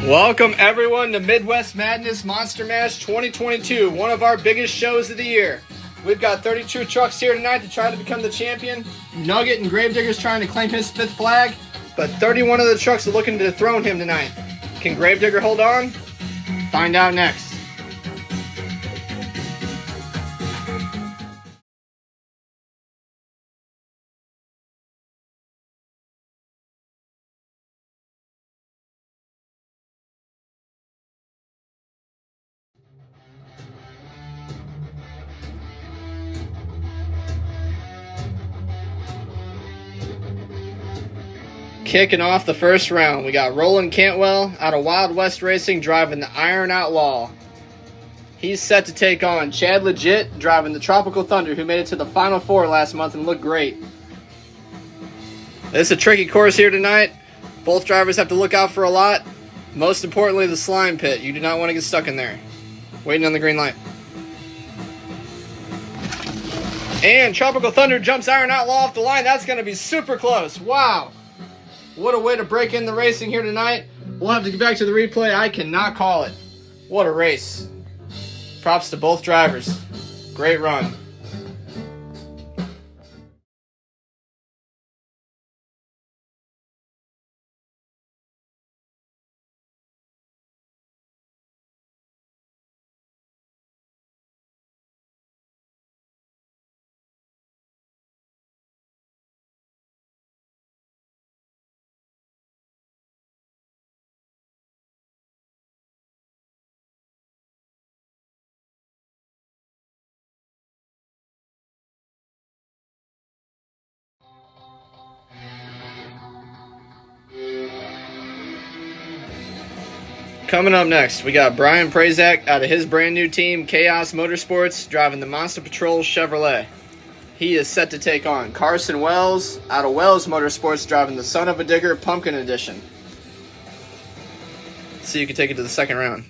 Welcome everyone to Midwest Madness Monster Mash 2022, one of our biggest shows of the year. We've got 32 trucks here tonight to try to become the champion. Nugget and Gravedigger's trying to claim his 5th flag, but 31 of the trucks are looking to dethrone him tonight. Can Gravedigger hold on? Find out next. Kicking off the first round, we got Roland Cantwell out of Wild West Racing driving the Iron Outlaw. He's set to take on Chad Legit driving the Tropical Thunder, who made it to the Final Four last month and looked great. This is a tricky course here tonight. Both drivers have to look out for a lot. Most importantly, the slime pit. You do not want to get stuck in there. Waiting on the green light. And Tropical Thunder jumps Iron Outlaw off the line. That's going to be super close. Wow. What a way to break in the racing here tonight. We'll have to get back to the replay. I cannot call it. What a race. Props to both drivers. Great run. Coming up next, we got Brian Prazak out of his brand new team, Chaos Motorsports, driving the Monster Patrol Chevrolet. He is set to take on Carson Wells out of Wells Motorsports, driving the Son of a Digger Pumpkin Edition. So you can take it to the second round.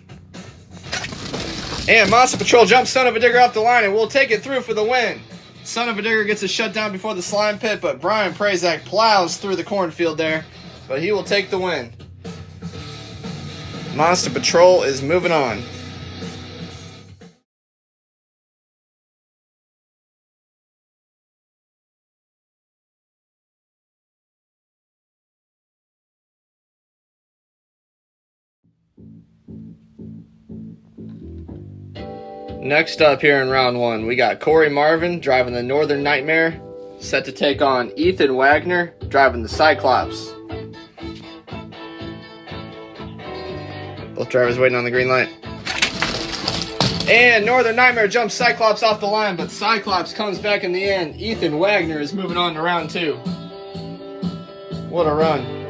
And Monster Patrol jumps Son of a Digger off the line and will take it through for the win. Son of a Digger gets a shutdown before the slime pit, but Brian Prazak plows through the cornfield there, but he will take the win. Monster Patrol is moving on. Next up here in round one, we got Corey Marvin driving the Northern Nightmare, set to take on Ethan Wagner driving the Cyclops. Both drivers waiting on the green light. And Northern Nightmare jumps Cyclops off the line, but Cyclops comes back in the end. Ethan Wagner is moving on to round two. What a run.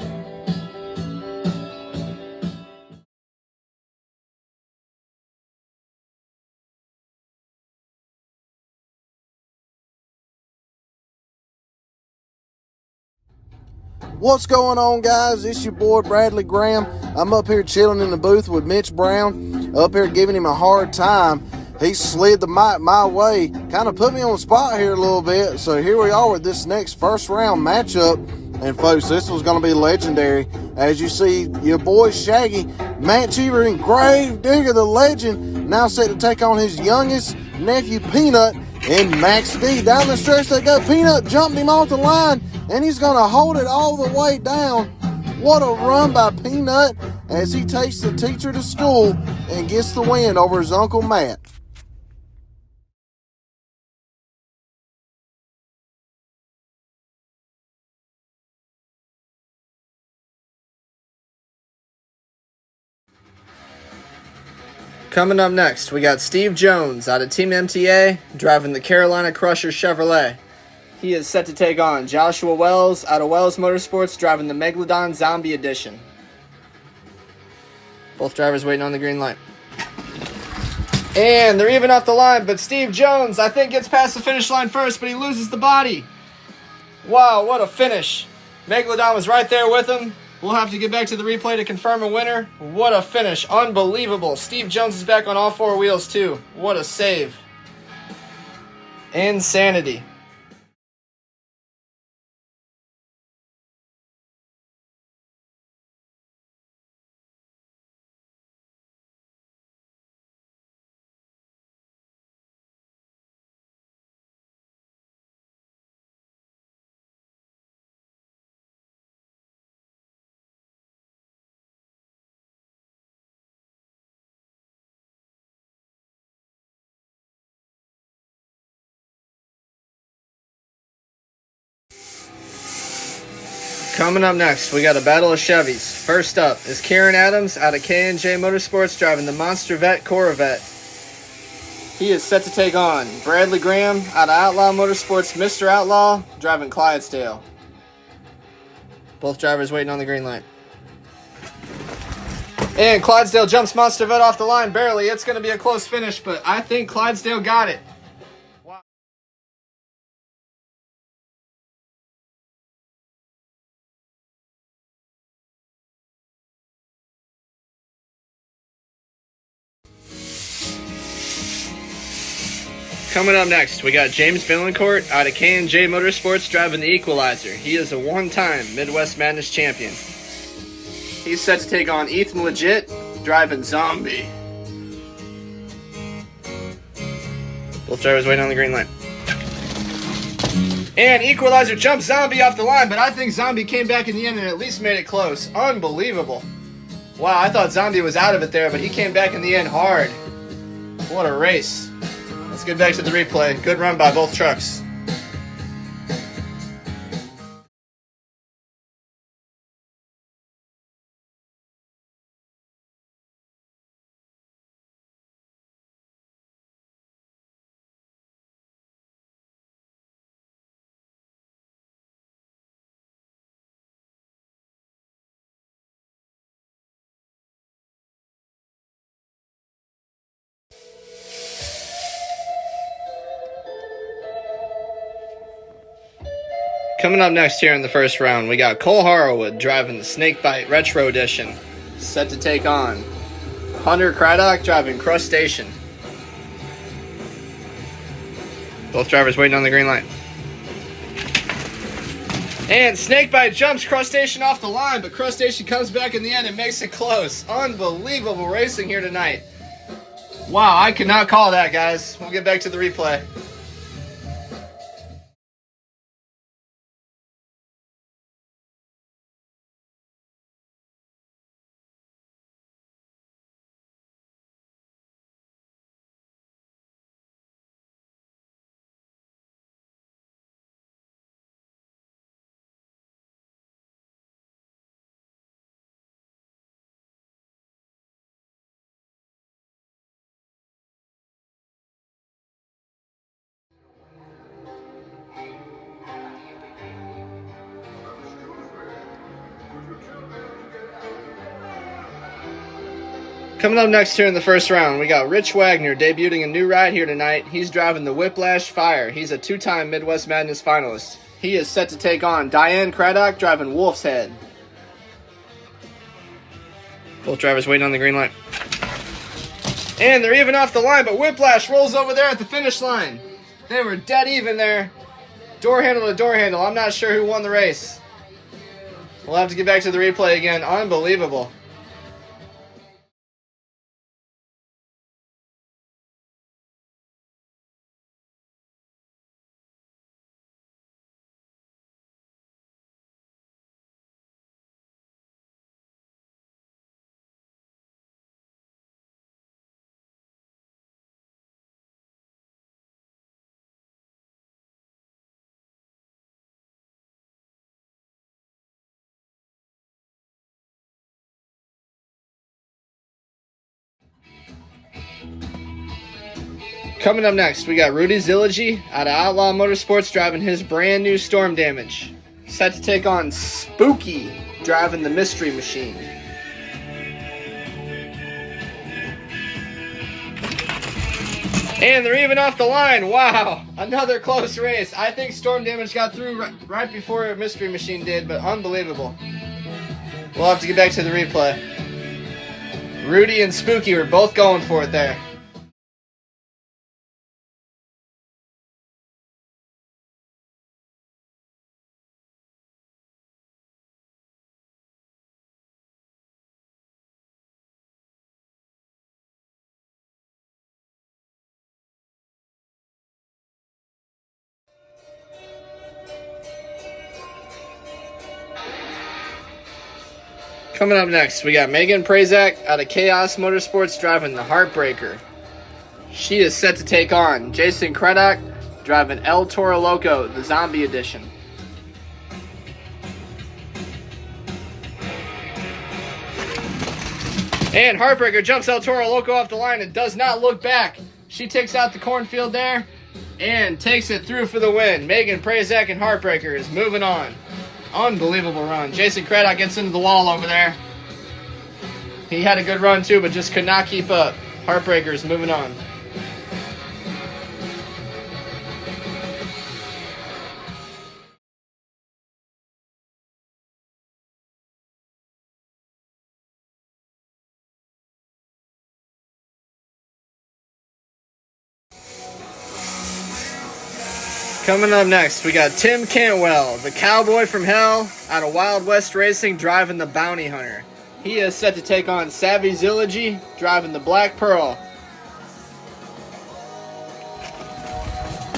What's going on, guys? It's your boy Bradley Graham. I'm up here chilling in the booth with Mitch Brown, up here giving him a hard time. He slid the mic my way, kind of put me on the spot here a little bit. So here we are with this next first round matchup. And folks, this was going to be legendary. As you see, your boy Shaggy, Matt Cheever, and Gravedigger, the legend, now set to take on his youngest nephew, Peanut, and Max D. Down the stretch they go. Peanut jumped him off the line, and he's going to hold it all the way down. What a run by Peanut as he takes the teacher to school and gets the win over his Uncle Matt. Coming up next, we got Steve Jones out of Team MTA driving the Carolina Crusher Chevrolet. He is set to take on Joshua Wells out of Wells Motorsports driving the Megalodon Zombie Edition. Both drivers waiting on the green light. And they're even off the line, but Steve Jones, I think, gets past the finish line first, but he loses the body. Wow, what a finish. Megalodon was right there with him. We'll have to get back to the replay to confirm a winner. What a finish. Unbelievable. Steve Jones is back on all four wheels, too. What a save. Insanity. Coming up next, we got a battle of Chevys. First up is Kieran Adams out of K&J Motorsports driving the Monster Vet Corvette. He is set to take on Bradley Graham out of Outlaw Motorsports, Mr. Outlaw, driving Clydesdale. Both drivers waiting on the green light. And Clydesdale jumps Monster Vet off the line barely. It's going to be a close finish, but I think Clydesdale got it. Wow. Coming up next, we got James Villancourt out of K&J Motorsports driving the Equalizer. He is a one-time Midwest Madness champion. He's set to take on Ethan Legit driving Zombie. Both drivers waiting on the green light. And Equalizer jumps Zombie off the line, but I think Zombie came back in the end and at least made it close. Unbelievable. Wow, I thought Zombie was out of it there, but he came back in the end hard. What a race. Let's get back to the replay. Good run by both trucks. Coming up next here in the first round, we got Cole Harwood driving the Snakebite Retro Edition. Set to take on Hunter Craddock driving Crustacean. Both drivers waiting on the green light. And Snakebite jumps Crustacean off the line, but Crustacean comes back in the end and makes it close. Unbelievable racing here tonight. Wow, I cannot call that, guys. We'll get back to the replay. Coming up next here in the first round, we got Rich Wagner debuting a new ride here tonight. He's driving the Whiplash Fire. He's a two-time Midwest Madness finalist. He is set to take on Diane Craddock driving Wolf's Head. Both drivers waiting on the green light. And they're even off the line, but Whiplash rolls over there at the finish line. They were dead even there. Door handle to door handle. I'm not sure who won the race. We'll have to get back to the replay again. Unbelievable. Coming up next, we got Rudy Zilligy out of Outlaw Motorsports driving his brand new Storm Damage. Set to take on Spooky driving the Mystery Machine. And they're even off the line. Wow, another close race. I think Storm Damage got through right before Mystery Machine did, but unbelievable. We'll have to get back to the replay. Rudy and Spooky were both going for it there. Coming up next, we got Megan Prazak out of Chaos Motorsports driving the Heartbreaker. She is set to take on Jason Craddock driving El Toro Loco, the Zombie Edition. And Heartbreaker jumps El Toro Loco off the line and does not look back. She takes out the cornfield there and takes it through for the win. Megan Prazak and Heartbreaker is moving on. Unbelievable run. Jason Craddock gets into the wall over there. He had a good run too, but just could not keep up. Heartbreaker is moving on. Coming up next, we got Tim Cantwell, the cowboy from hell, out of Wild West Racing, driving the Bounty Hunter. He is set to take on Savvy Zillogy, driving the Black Pearl.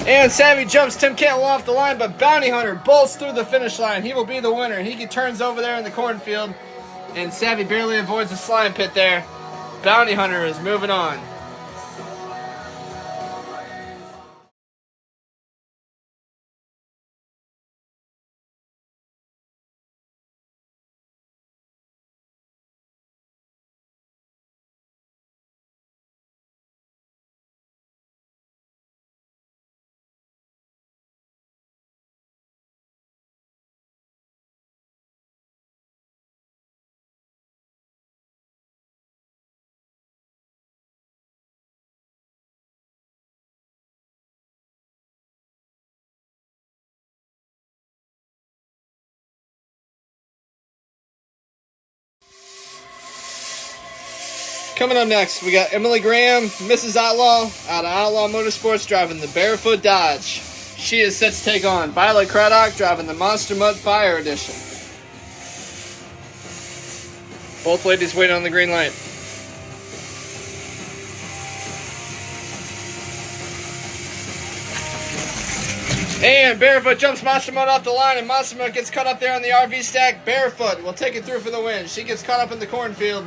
And Savvy jumps Tim Cantwell off the line, but Bounty Hunter bolts through the finish line. He will be the winner. He turns over there in the cornfield, and Savvy barely avoids the slime pit there. Bounty Hunter is moving on. Coming up next, we got Emily Graham, Mrs. Outlaw, out of Outlaw Motorsports, driving the Barefoot Dodge. She is set to take on Violet Craddock, driving the Monster Mud Fire Edition. Both ladies waiting on the green light. And Barefoot jumps Monster Mud off the line, and Monster Mud gets caught up there on the RV stack. Barefoot will take it through for the win. She gets caught up in the cornfield.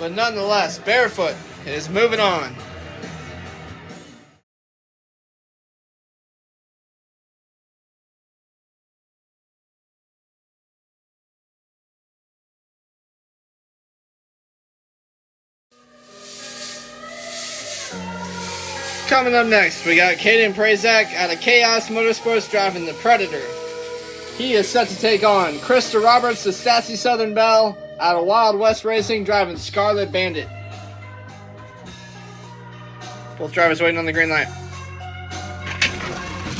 But nonetheless, Barefoot is moving on. Coming up next, we got Caden Prazak out of Chaos Motorsports, driving the Predator. He is set to take on Krista Roberts, the Sassy Southern Belle, out of Wild West Racing, driving Scarlet Bandit. Both drivers waiting on the green light.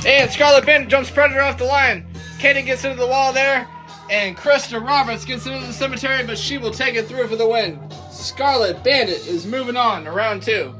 And Scarlet Bandit jumps Predator off the line. Kaden gets into the wall there, and Krista Roberts gets into the cemetery, but she will take it through for the win. Scarlet Bandit is moving on to round 2.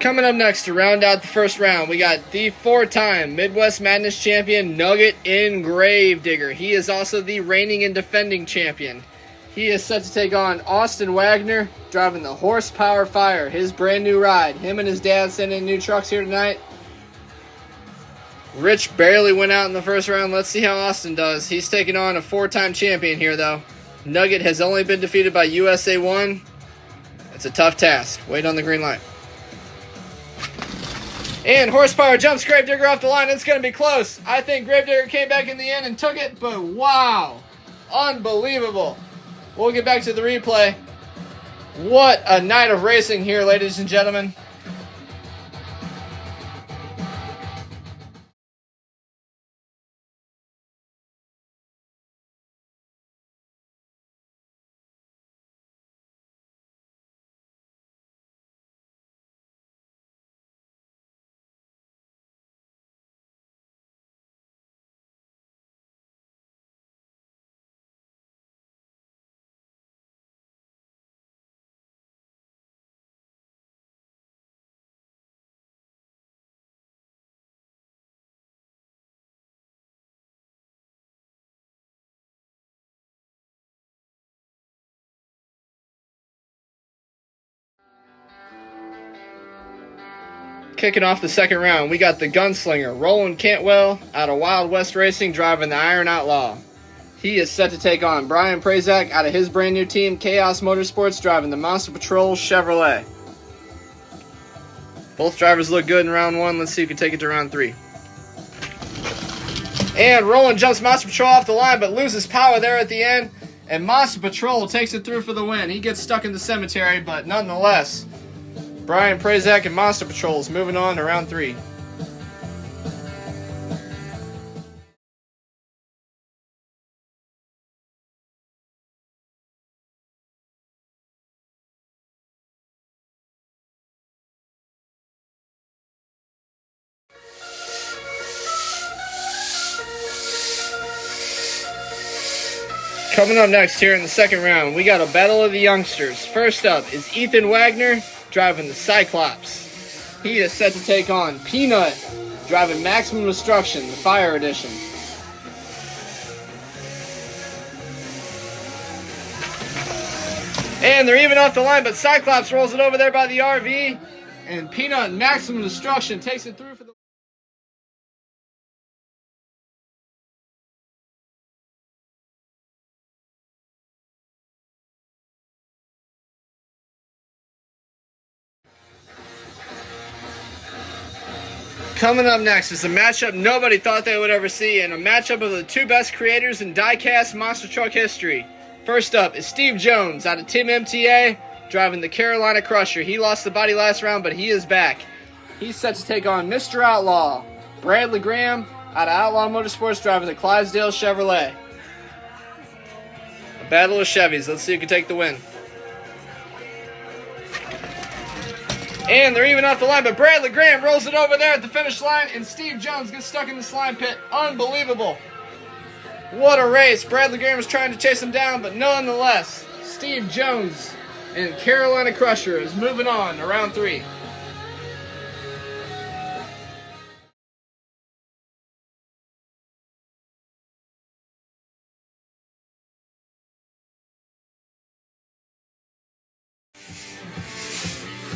Coming up next to round out the first round, we got the 4-time Midwest Madness champion, Nugget Engravedigger. He is also the reigning and defending champion. He is set to take on Austin Wagner, driving the Horsepower Fire, his brand new ride. Him and his dad sending new trucks here tonight. Rich barely went out in the first round. Let's see how Austin does. He's taking on a 4-time champion here, though. Nugget has only been defeated by USA 1. It's a tough task. Wait on the green light. And Horsepower jumps Gravedigger off the line. It's going to be close. I think Gravedigger came back in the end and took it, but wow. Unbelievable. We'll get back to the replay. What a night of racing here, ladies and gentlemen. Kicking off the second round, we got the gunslinger, Roland Cantwell, out of Wild West Racing, driving the Iron Outlaw. He is set to take on Brian Prazak out of his brand new team, Chaos Motorsports, driving the Monster Patrol Chevrolet. Both drivers look good in round one. Let's see who can take it to round three. And Roland jumps Monster Patrol off the line, but loses power there at the end. And Monster Patrol takes it through for the win. He gets stuck in the cemetery, but nonetheless, Brian Prazak and Monster Patrol is moving on to round three. Coming up next here in the second round, we got a battle of the youngsters. First up is Ethan Wagner driving the Cyclops. He is set to take on Peanut driving Maximum Destruction, the Fire Edition. And they're even off the line, but Cyclops rolls it over there by the RV, and Peanut Maximum Destruction takes it through for the... Coming up next is a matchup nobody thought they would ever see, and a matchup of the two best creators in Diecast monster truck history. First up is Steve Jones out of Team MTA driving the Carolina Crusher. He lost the body last round, but he is back. He's set to take on Mr. Outlaw, Bradley Graham out of Outlaw Motorsports driving the Clydesdale Chevrolet. A battle of Chevys. Let's see who can take the win. And they're even off the line, but Bradley Graham rolls it over there at the finish line, and Steve Jones gets stuck in the slime pit. Unbelievable. What a race. Bradley Graham was trying to chase him down, but nonetheless, Steve Jones and Carolina Crusher is moving on to round three.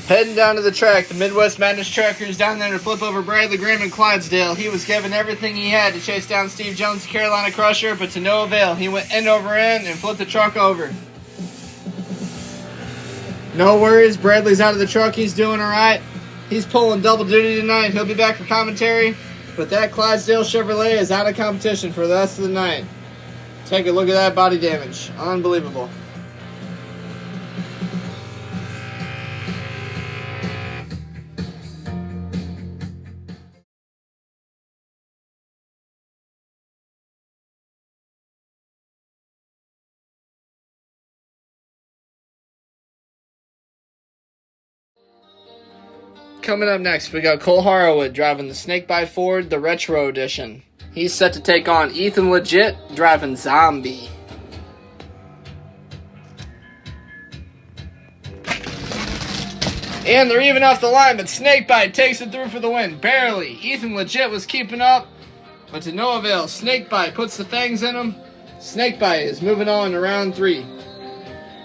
Heading down to the track, the Midwest Madness Trackers down there to flip over Bradley Graham and Clydesdale. He was given everything he had to chase down Steve Jones' Carolina Crusher, but to no avail. He went end over end and flipped the truck over. No worries, Bradley's out of the truck. He's doing all right. He's pulling double duty tonight. He'll be back for commentary, but that Clydesdale Chevrolet is out of competition for the rest of the night. Take a look at that body damage. Unbelievable. Coming up next, we got Cole Harwood driving the Snakebite Ford, the Retro Edition. He's set to take on Ethan Legit driving Zombie. And they're even off the line, but Snakebite takes it through for the win. Barely. Ethan Legit was keeping up, but to no avail. Snakebite puts the fangs in him. Snakebite is moving on to round three.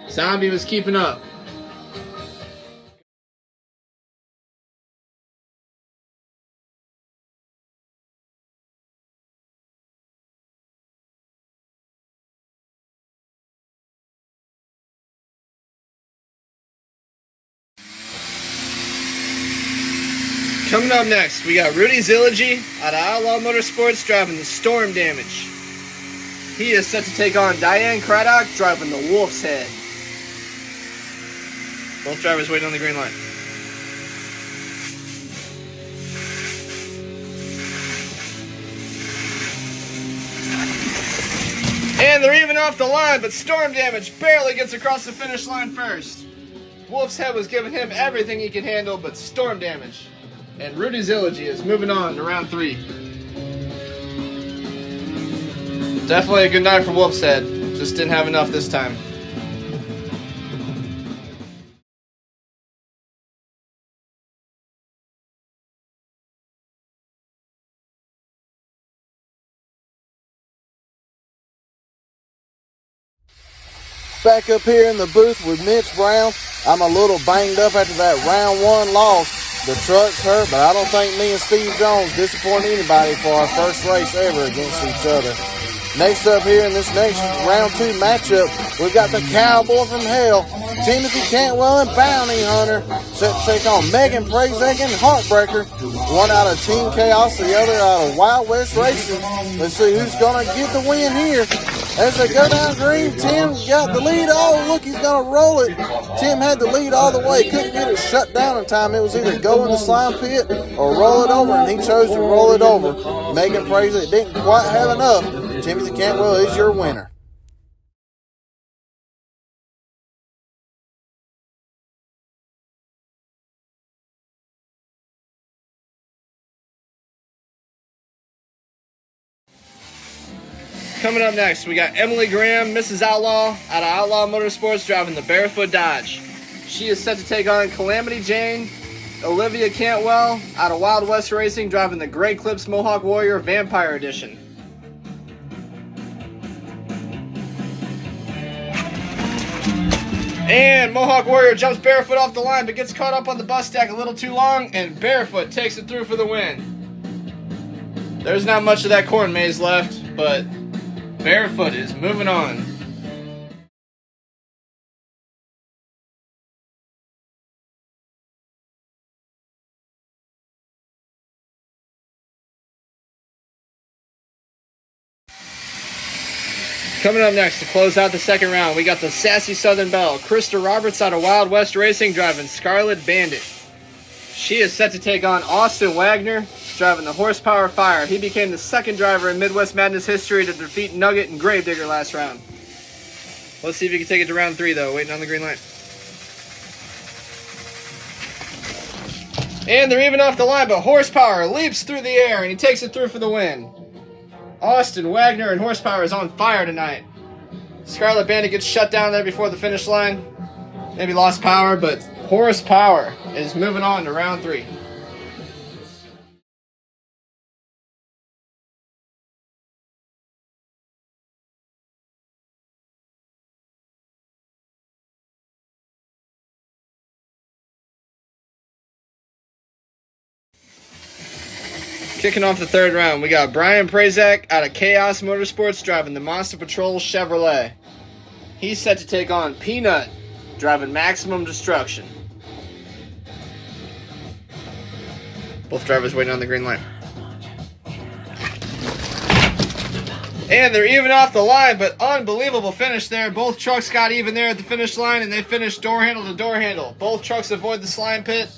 Zombie was keeping up. Coming up next, we got Rudy Zilligy out of Outlaw Motorsports driving the Storm Damage. He is set to take on Diane Craddock driving the Wolf's Head. Both drivers waiting on the green light. And they're even off the line, but Storm Damage barely gets across the finish line first. Wolf's Head was giving him everything he could handle, but Storm Damage. And Rudy Zilligy is moving on to round three. Definitely a good night for Wolf's Head. Just didn't have enough this time. Back up here in the booth with Mitch Brown. I'm a little banged up after that round one loss. The truck's hurt, but I don't think me and Steve Jones disappoint anybody for our first race ever against each other. Next up here in this next round 2 matchup, we've got the Cowboy from Hell, Timothy Cantwell and Bounty Hunter, set to take on Megan Prazek and Heartbreaker. One out of Team Chaos, the other out of Wild West Racing. Let's see who's going to get the win here. As they go down green, Tim got the lead. Oh, look, he's going to roll it. Tim had the lead all the way. Couldn't get it shut down in time. It was either go in the slime pit or roll it over, and he chose to roll it over. Megan Prazek didn't quite have enough. Timothy Cantwell is your winner. Coming up next, we got Emily Graham, Mrs. Outlaw, out of Outlaw Motorsports, driving the Barefoot Dodge. She is set to take on Calamity Jane, Olivia Cantwell, out of Wild West Racing, driving the Grey Clips Mohawk Warrior Vampire Edition. And Mohawk Warrior jumps Barefoot off the line, but gets caught up on the bus stack a little too long, and Barefoot takes it through for the win. There's not much of that corn maze left, but Barefoot is moving on. Coming up next to close out the second round, we got the Sassy Southern Belle, Krista Roberts out of Wild West Racing, driving Scarlet Bandit. She is set to take on Austin Wagner, driving the Horsepower Fire. He became the second driver in Midwest Madness history to defeat Nugget and Gravedigger last round. Let's see if he can take it to round 3, though, waiting on the green light. And they're even off the line, but Horsepower leaps through the air, and he takes it through for the win. Austin Wagner and Horsepower is on fire tonight. Scarlet Bandit gets shut down there before the finish line. Maybe lost power, but Horsepower is moving on to round 3. Kicking off the third round, we got Brian Prazek out of Chaos Motorsports driving the Monster Patrol Chevrolet. He's set to take on Peanut driving Maximum Destruction. Both drivers waiting on the green light. And they're even off the line, but unbelievable finish there. Both trucks got even there at the finish line, and they finished door handle to door handle. Both trucks avoid the slime pit.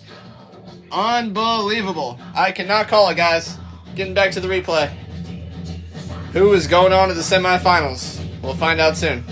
Unbelievable. I cannot call it, guys. Getting back to the replay. Who is going on to the semifinals? We'll find out soon.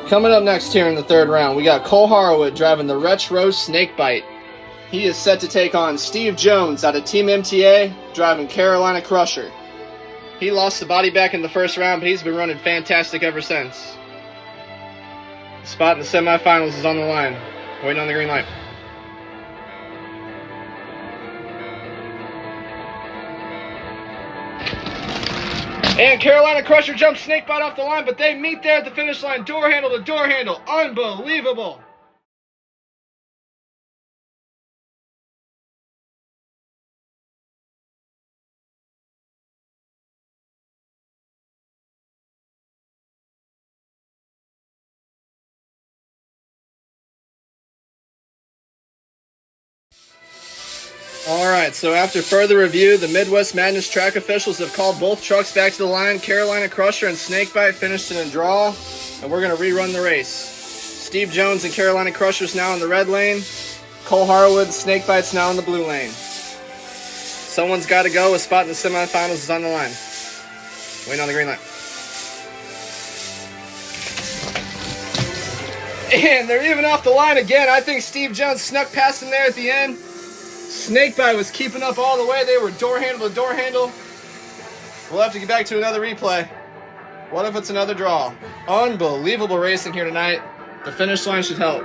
Coming up next here in the third round, we got Cole Harwood driving the Retro Snakebite. He is set to take on Steve Jones out of Team MTA driving Carolina Crusher. He lost the body back in the first round, but he's been running fantastic ever since. The spot in the semifinals is on the line. Waiting on the green light. And Carolina Crusher jumps Snakebite off the line, but they meet there at the finish line. Door handle to door handle. Unbelievable. Alright, so after further review, the Midwest Madness track officials have called both trucks back to the line. Carolina Crusher and Snakebite finished in a draw, and we're going to rerun the race. Steve Jones and Carolina Crusher's now in the red lane. Cole Harwood, Snakebite's now in the blue lane. Someone's got to go. A spot in the semifinals is on the line. Waiting on the green light. And they're even off the line again. I think Steve Jones snuck past him there at the end. Snakebite was keeping up all the way. They were door handle to door handle. We'll have to get back to another replay. What if it's another draw? Unbelievable racing here tonight. The finish line should help.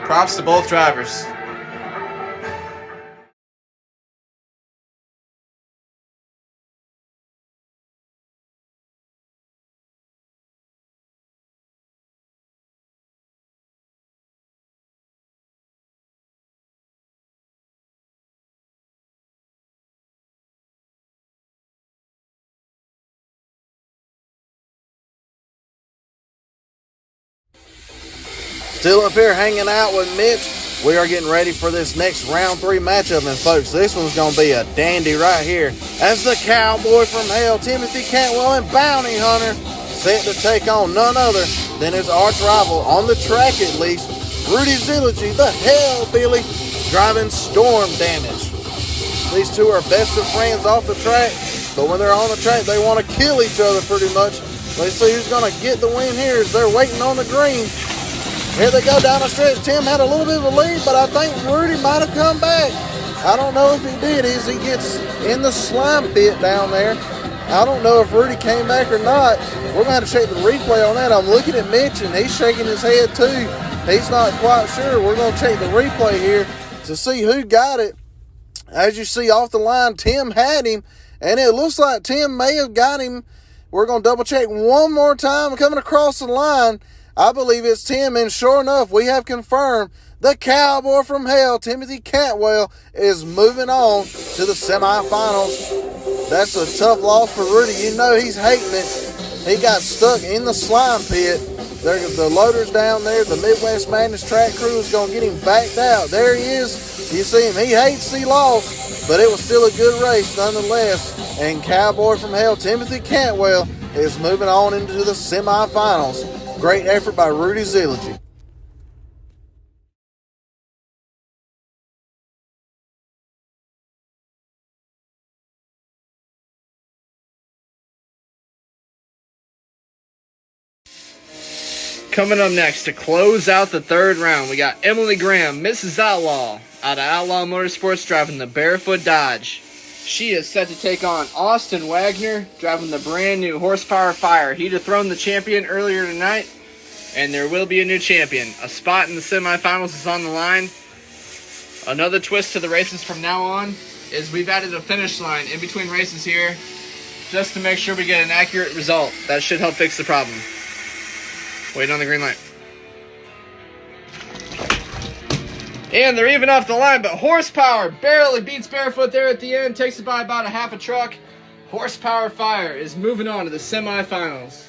Props to both drivers. Still up here hanging out with Mitch. We are getting ready for this next round 3 matchup. And folks, this one's going to be a dandy right here. As the cowboy from hell, Timothy Cantwell and Bounty Hunter, set to take on none other than his arch rival, on the track at least, Rudy Zilligy, the Hellbilly, driving Storm Damage. These two are best of friends off the track, but when they're on the track, they want to kill each other pretty much. Let's see who's going to get the win here as they're waiting on the green. Here they go down the stretch. Tim had a little bit of a lead, but I think Rudy might have come back. I don't know if he did as he gets in the slime pit down there. I don't know if Rudy came back or not. We're going to have to check the replay on that. I'm looking at Mitch, and he's shaking his head too. He's not quite sure. We're going to check the replay here to see who got it. As you see off the line, Tim had him, and it looks like Tim may have got him. We're going to double check one more time. Coming across the line, I believe it's Tim, and sure enough, we have confirmed the cowboy from hell, Timothy Cantwell, is moving on to the semifinals. That's a tough loss for Rudy. You know he's hating it. He got stuck in the slime pit. The loader's down there. The Midwest Madness track crew is going to get him backed out. There he is. You see him. He hates he lost, but it was still a good race nonetheless. And cowboy from hell, Timothy Cantwell, is moving on into the semifinals. Great effort by Rudy Zilligy. Coming up next to close out the third round, we got Emily Graham, Mrs. Outlaw, out of Outlaw Motorsports, driving the Barefoot Dodge. She is set to take on Austin Wagner, driving the brand new Horsepower Fire. He dethroned the champion earlier tonight, and there will be a new champion. A spot in the semifinals is on the line. Another twist to the races from now on is we've added a finish line in between races here just to make sure we get an accurate result. That should help fix the problem. Waiting on the green light. And they're even off the line, but Horsepower barely beats Barefoot there at the end, takes it by about a half a truck. Horsepower Fire is moving on to the semifinals.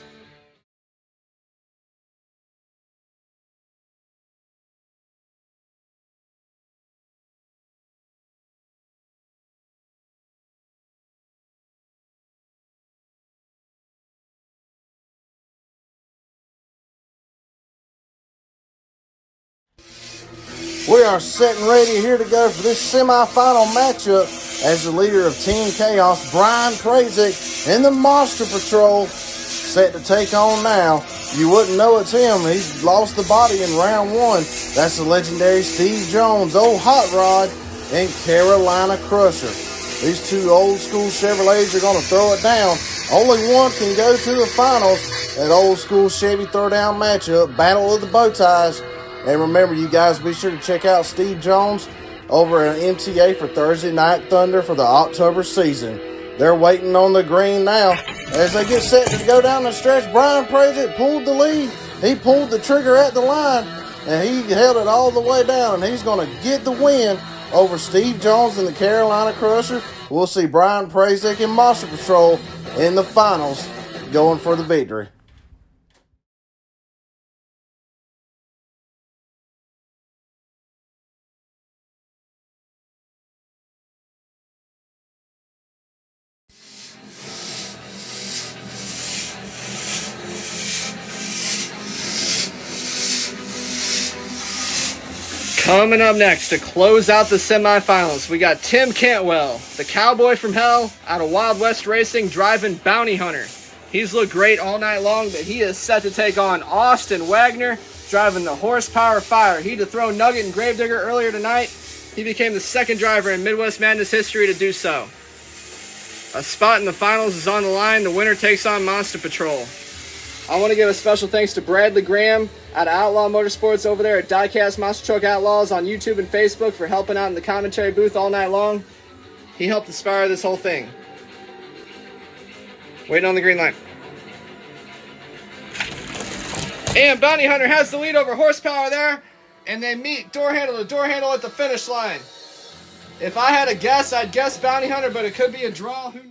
We are set and ready here to go for this semifinal matchup as the leader of Team Chaos, Brian Krazik, and the Monster Patrol set to take on now. You wouldn't know it's him. He lost the body in round 1. That's the legendary Steve Jones, Old Hot Rod, and Carolina Crusher. These two old school Chevrolets are going to throw it down. Only one can go to the finals. That old school Chevy throwdown matchup, Battle of the Bow Ties. And remember, you guys, be sure to check out Steve Jones over at MTA for Thursday Night Thunder for the October season. They're waiting on the green now. As they get set to go down the stretch, Brian Praisett pulled the lead. He pulled the trigger at the line, and he held it all the way down, and he's going to get the win over Steve Jones and the Carolina Crusher. We'll see Brian Praisett and Monster Patrol in the finals going for the victory. Coming up next to close out the semifinals, we got Tim Cantwell, the cowboy from hell, out of Wild West Racing, driving Bounty Hunter. He's looked great all night long, but he is set to take on Austin Wagner, driving the Horsepower Fire. He dethroned Nugget and Gravedigger earlier tonight. He became the second driver in Midwest Madness history to do so. A spot in the finals is on the line. The winner takes on Monster Patrol. I want to give a special thanks to Bradley Graham out of Outlaw Motorsports over there at Diecast Monster Truck Outlaws on YouTube and Facebook for helping out in the commentary booth all night long. He helped inspire this whole thing. Waiting on the green light. And Bounty Hunter has the lead over Horsepower there. And they meet door handle to door handle at the finish line. If I had a guess, I'd guess Bounty Hunter, but it could be a draw. Who knows?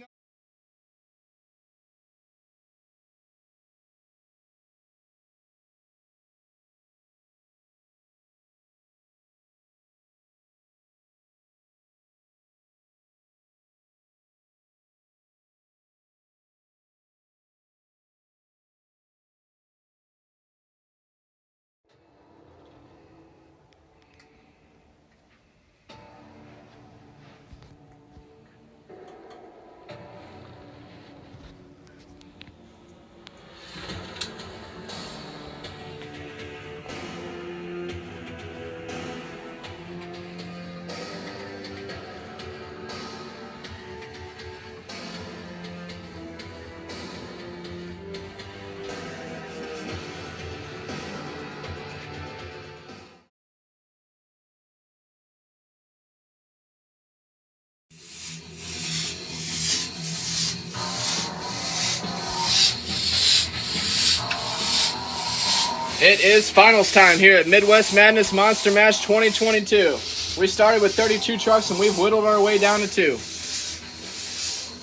It is finals time here at Midwest Madness Monster Mash 2022. We started with 32 trucks and we've whittled our way down to 2.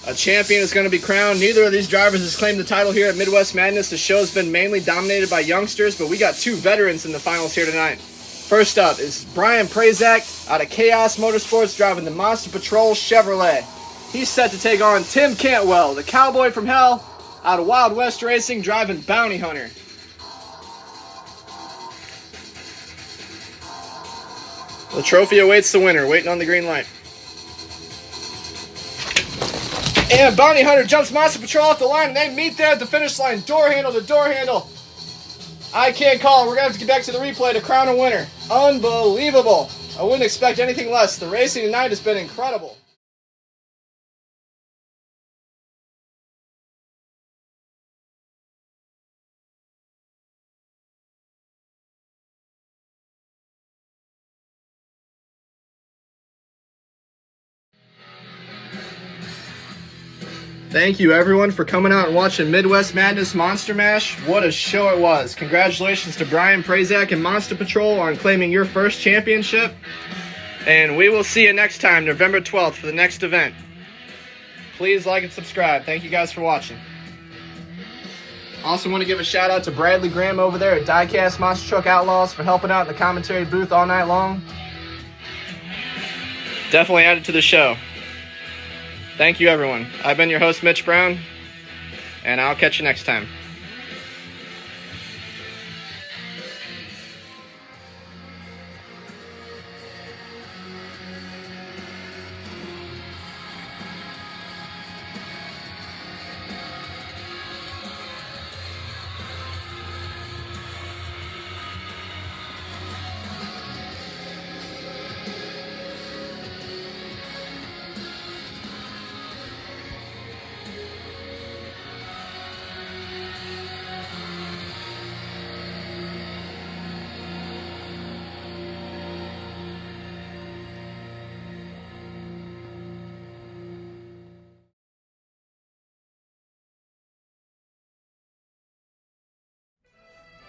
A champion is going to be crowned. Neither of these drivers has claimed the title here at Midwest Madness. The show has been mainly dominated by youngsters, but we got 2 veterans in the finals here tonight. First up is Brian Prazak out of Chaos Motorsports driving the Monster Patrol Chevrolet. He's set to take on Tim Cantwell, the cowboy from hell, out of Wild West Racing driving Bounty Hunter. The trophy awaits the winner, waiting on the green light. And Bounty Hunter jumps Monster Patrol off the line, and they meet there at the finish line, door handle to door handle. I can't call it. We're going to have to get back to the replay to crown a winner. Unbelievable. I wouldn't expect anything less. The racing tonight has been incredible. Thank you, everyone, for coming out and watching Midwest Madness Monster Mash. What a show it was. Congratulations to Brian Prazak and Monster Patrol on claiming your first championship. And we will see you next time, November 12th, for the next event. Please like and subscribe. Thank you guys for watching. Also want to give a shout out to Bradley Graham over there at Diecast Monster Truck Outlaws for helping out in the commentary booth all night long. Definitely added to the show. Thank you, everyone. I've been your host, Mitch Brown, and I'll catch you next time.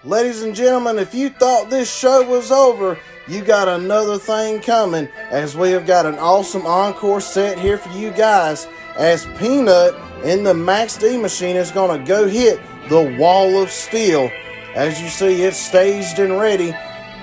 Ladies and gentlemen, if you thought this show was over, you got another thing coming, as we have got an awesome encore set here for you guys, as Peanut in the Max D machine is going to go hit the wall of steel. As you see, it's staged and ready.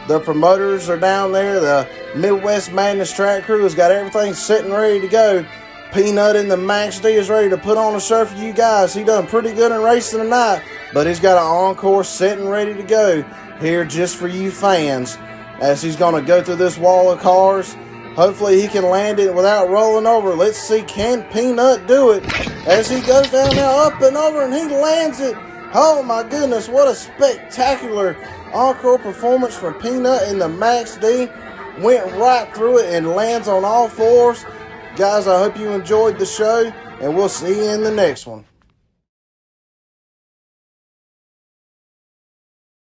The promoters are down there. The Midwest Madness track crew has got everything set and ready to go. Peanut in the Max D is ready to put on a show for you guys. He done pretty good in racing tonight, but he's got an encore set and ready to go here just for you fans, as he's going to go through this wall of cars Hopefully he can land it without rolling over. Let's see, can Peanut do it? As he goes down now, up and over, and he lands it. Oh my goodness, what a spectacular encore performance from Peanut in the Max D. Went right through it and lands on all fours. Guys, I hope you enjoyed the show, and we'll see you in the next one.